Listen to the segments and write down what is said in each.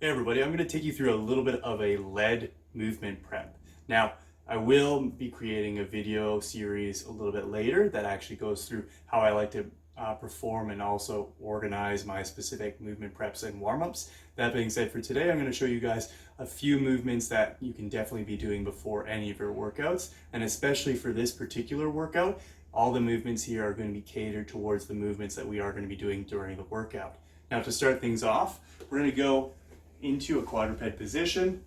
Hey everybody, I'm going to take you through a little bit of a lead movement prep. Now, I will be creating a video series a little bit later that actually goes through how I like to perform and also organize my specific movement preps and warm-ups. That being said, for today, I'm going to show you guys a few movements that you can definitely be doing before any of your workouts. And especially for this particular workout, all the movements here are going to be catered towards the movements that we are going to be doing during the workout. Now, to start things off, we're going to go into a quadruped position,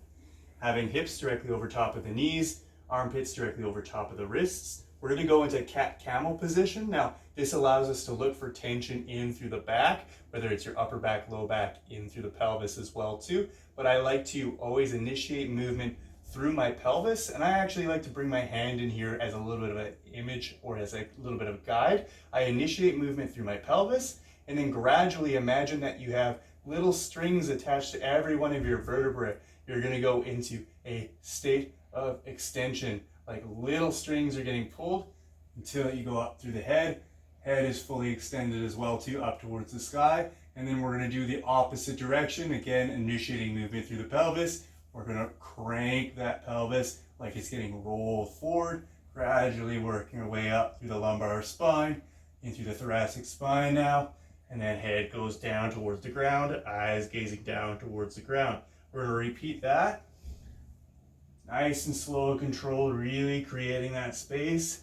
having hips directly over top of the knees, armpits directly over top of the wrists. We're going to go into cat-camel position. Now, this allows us to look for tension in through the back, whether it's your upper back, low back, in through the pelvis as well too. But I like to always initiate movement through my pelvis, and I actually like to bring my hand in here as a little bit of an image or as a little bit of a guide. I initiate movement through my pelvis, and then gradually imagine that you have little strings attached to every one of your vertebrae. You're going to go into a state of extension, like little strings are getting pulled until you go up through the head. Head is fully extended as well too, up towards the sky. And then we're going to do the opposite direction, again initiating movement through the pelvis. We're going to crank that pelvis like it's getting rolled forward, gradually working our way up through the lumbar spine, into the thoracic spine now. And then head goes down towards the ground, eyes gazing down towards the ground. We're going to repeat that. Nice and slow, controlled, really creating that space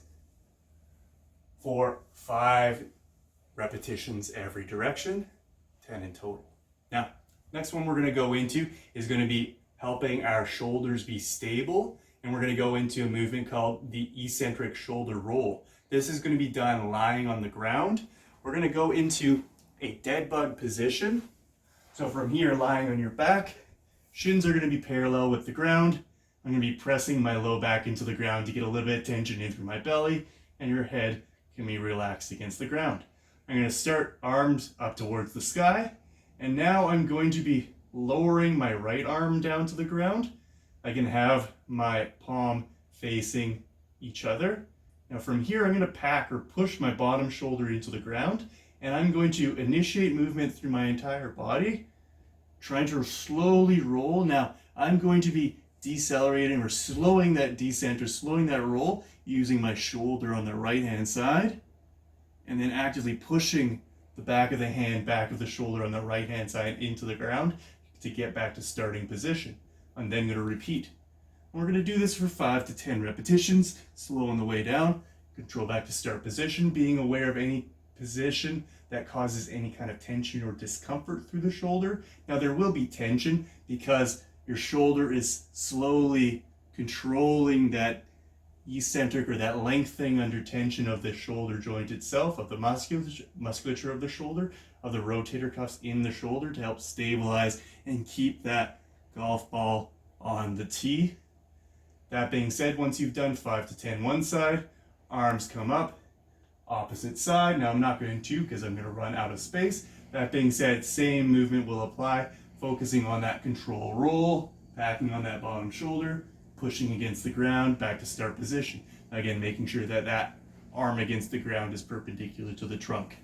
for 5 repetitions every direction, 10 in total. Now, next one we're going to go into is going to be helping our shoulders be stable. And we're going to go into a movement called the eccentric shoulder roll. This is going to be done lying on the ground. We're going to go into a dead bug position. So from here, lying on your back, shins are going to be parallel with the ground. I'm going to be pressing my low back into the ground to get a little bit of tension in through my belly, and your head can be relaxed against the ground. I'm going to start arms up towards the sky, and now I'm going to be lowering my right arm down to the ground. I can have my palm facing each other. Now from here, I'm going to pack or push my bottom shoulder into the ground, and I'm going to initiate movement through my entire body, trying to slowly roll. Now, I'm going to be decelerating or slowing that descent or slowing that roll using my shoulder on the right-hand side, and then actively pushing the back of the hand, back of the shoulder on the right-hand side into the ground to get back to starting position. I'm then going to repeat. And we're going to do this for 5 to 10 repetitions, slow on the way down, control back to start position, being aware of any position that causes any kind of tension or discomfort through the shoulder. Now there will be tension because your shoulder is slowly controlling that eccentric or that lengthening under tension of the shoulder joint itself, of the musculature of the shoulder, of the rotator cuffs in the shoulder to help stabilize and keep that golf ball on the tee. That being said, once you've done 5 to 10 one side, arms come up, opposite side. Now I'm not going to because I'm going to run out of space. That being said, same movement will apply, focusing on that control roll, packing on that bottom shoulder, pushing against the ground, back to start position. Again, making sure that that arm against the ground is perpendicular to the trunk.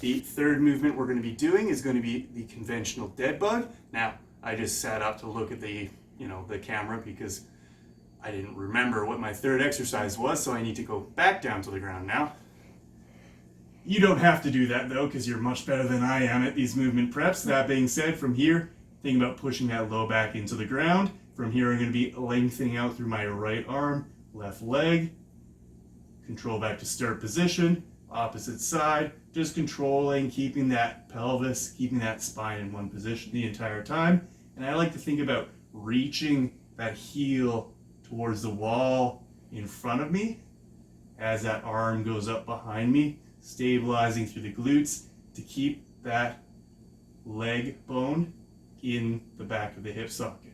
The third movement we're going to be doing is going to be the conventional dead bug. Now, I just sat up to look at the camera because I didn't remember what my third exercise was, so I need to go back down to the ground now. You don't have to do that though, because you're much better than I am at these movement preps. That being said, from here, think about pushing that low back into the ground. From here, I'm going to be lengthening out through my right arm, left leg, control back to start position, opposite side, just controlling, keeping that pelvis, keeping that spine in one position the entire time. And I like to think about reaching that heel towards the wall in front of me as that arm goes up behind me, stabilizing through the glutes to keep that leg bone in the back of the hip socket.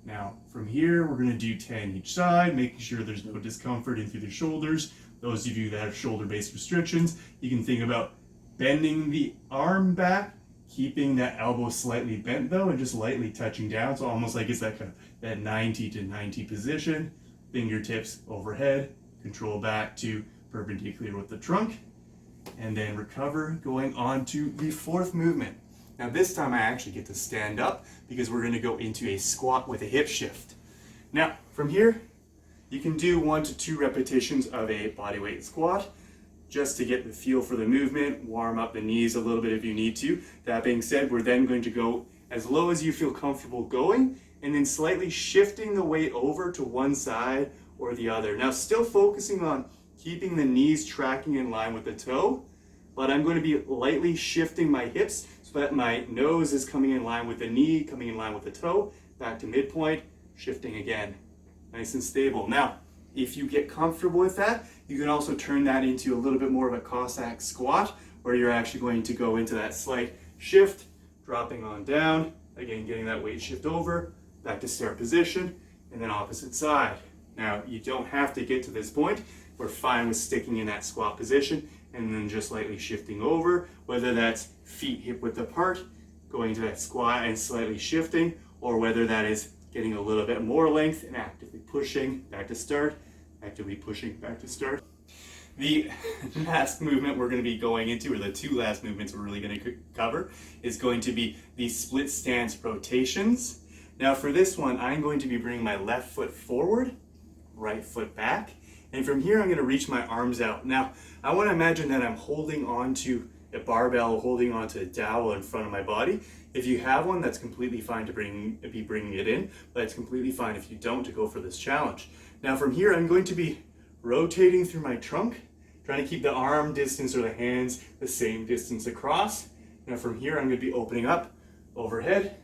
Now from here, we're going to do 10 each side, making sure there's no discomfort in through the shoulders. Those of you that have shoulder-based restrictions, you can think about bending the arm back, keeping that elbow slightly bent though, and just lightly touching down. So almost like it's that kind of that 90 to 90 position. Fingertips overhead, control back to perpendicular with the trunk, and then recover, going on to the fourth movement. Now this time I actually get to stand up because we're going to go into a squat with a hip shift. Now from here, you can do 1 to 2 repetitions of a bodyweight squat just to get the feel for the movement, warm up the knees a little bit if you need to. That being said, we're then going to go as low as you feel comfortable going, and then slightly shifting the weight over to one side or the other. Now still focusing on keeping the knees tracking in line with the toe, but I'm going to be lightly shifting my hips so that my nose is coming in line with the knee, coming in line with the toe, back to midpoint, shifting again. Nice and stable. Now, if you get comfortable with that, you can also turn that into a little bit more of a Cossack squat, where you're actually going to go into that slight shift, dropping on down, again getting that weight shift over, back to start position, and then opposite side. Now, you don't have to get to this point. We're fine with sticking in that squat position and then just lightly shifting over, whether that's feet hip width apart, going to that squat and slightly shifting, or whether that is getting a little bit more length and actively pushing back to start, actively pushing back to start. The last movement we're going to be going into, or the 2 last movements we're really going to cover, is going to be the split stance rotations. Now for this one, I'm going to be bringing my left foot forward, right foot back, and from here I'm going to reach my arms out. Now I want to imagine that I'm holding onto a barbell, holding onto a dowel in front of my body. If you have one, that's completely fine to be bringing it in, but it's completely fine if you don't to go for this challenge. Now from here, I'm going to be rotating through my trunk, trying to keep the arm distance or the hands the same distance across. Now from here, I'm going to be opening up overhead,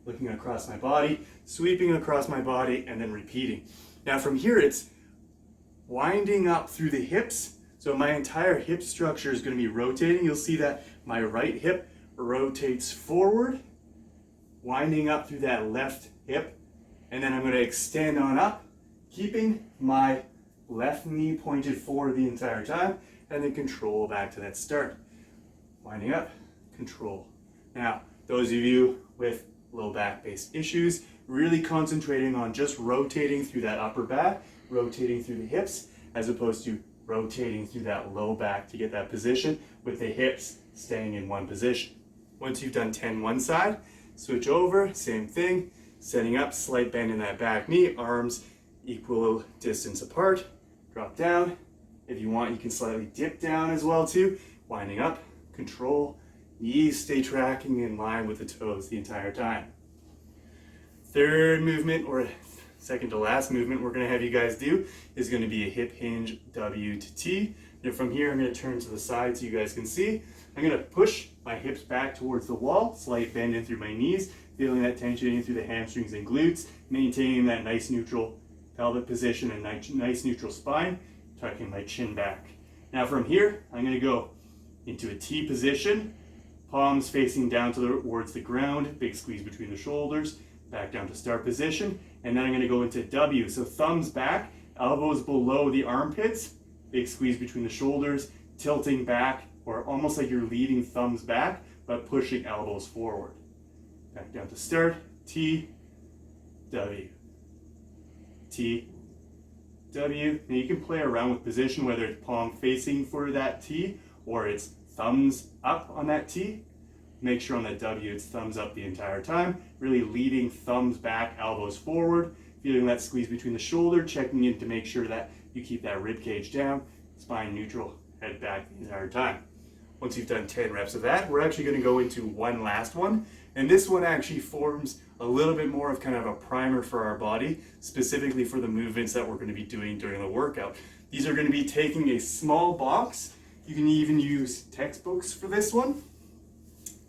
looking across my body, sweeping across my body, and then repeating. Now from here, it's winding up through the hips. So my entire hip structure is going to be rotating. You'll see that my right hip rotates forward, winding up through that left hip, and then I'm going to extend on up, keeping my left knee pointed forward the entire time, and then control back to that start. Winding up, control. Now, those of you with low back based issues, really concentrating on just rotating through that upper back, rotating through the hips, as opposed to rotating through that low back to get that position, with the hips staying in one position. Once you've done 10 one side, switch over, same thing, setting up, slight bend in that back knee, arms equal distance apart, drop down. If you want, you can slightly dip down as well too, winding up, control, knees stay tracking in line with the toes the entire time. Third movement, or second to last movement we're going to have you guys do, is going to be a hip hinge W to T. And from here I'm going to turn to the side so you guys can see. I'm going to push my hips back towards the wall, slight bend in through my knees, feeling that tension in through the hamstrings and glutes, maintaining that nice neutral pelvic position and nice neutral spine, tucking my chin back. Now from here, I'm going to go into a T position, palms facing down towards the ground, big squeeze between the shoulders, back down to start position, and then I'm going to go into W. So thumbs back, elbows below the armpits, big squeeze between the shoulders, tilting back, or almost like you're leading thumbs back, but pushing elbows forward. Back down to start, T, W, T, W. Now you can play around with position, whether it's palm facing for that T, or it's thumbs up on that T. Make sure on that W it's thumbs up the entire time, really leading thumbs back, elbows forward, feeling that squeeze between the shoulder, checking in to make sure that you keep that rib cage down, spine neutral, head back the entire time. Once you've done 10 reps of that, we're actually going to go into one last one, and this one actually forms a little bit more of kind of a primer for our body, specifically for the movements that we're going to be doing during the workout. These are going to be taking a small box. You can even use textbooks for this one.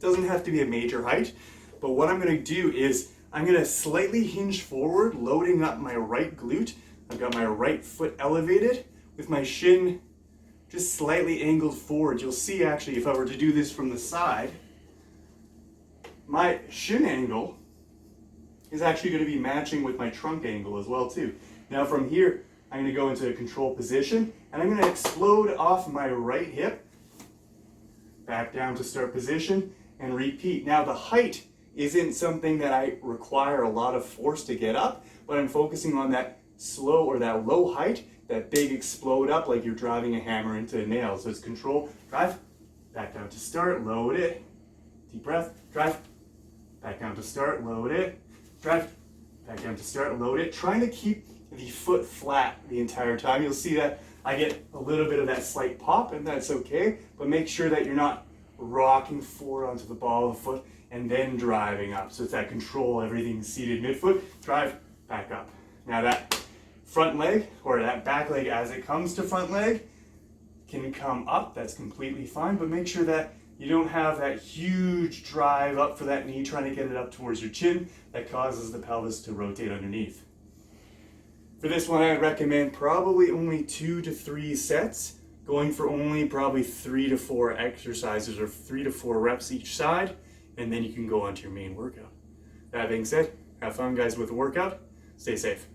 Doesn't have to be a major height, but what I'm going to do is I'm going to slightly hinge forward, loading up my right glute. I've got my right foot elevated with my shin just slightly angled forward. You'll see actually if I were to do this from the side, my shin angle is actually going to be matching with my trunk angle as well too. Now from here, I'm going to go into a control position and I'm going to explode off my right hip, back down to start position, and repeat. Now the height isn't something that I require a lot of force to get up, but I'm focusing on that slow or that low height, that big explode up like you're driving a hammer into a nail. So it's control, drive, back down to start, load it, deep breath, drive, back down to start, load it, drive, back down to start, load it. Trying to keep the foot flat the entire time. You'll see that I get a little bit of that slight pop, and that's okay, but make sure that you're not rocking forward onto the ball of the foot and then driving up. So it's that control, everything seated midfoot, drive, back up. Now that front leg, or that back leg as it comes to front leg, can come up, that's completely fine, but make sure that you don't have that huge drive up for that knee, trying to get it up towards your chin. That causes the pelvis to rotate underneath. For this one, I recommend probably only 2 to 3 sets, going for only probably 3 to 4 exercises or 3 to 4 reps each side, and then you can go on to your main workout. That being said, have fun guys with the workout. Stay safe.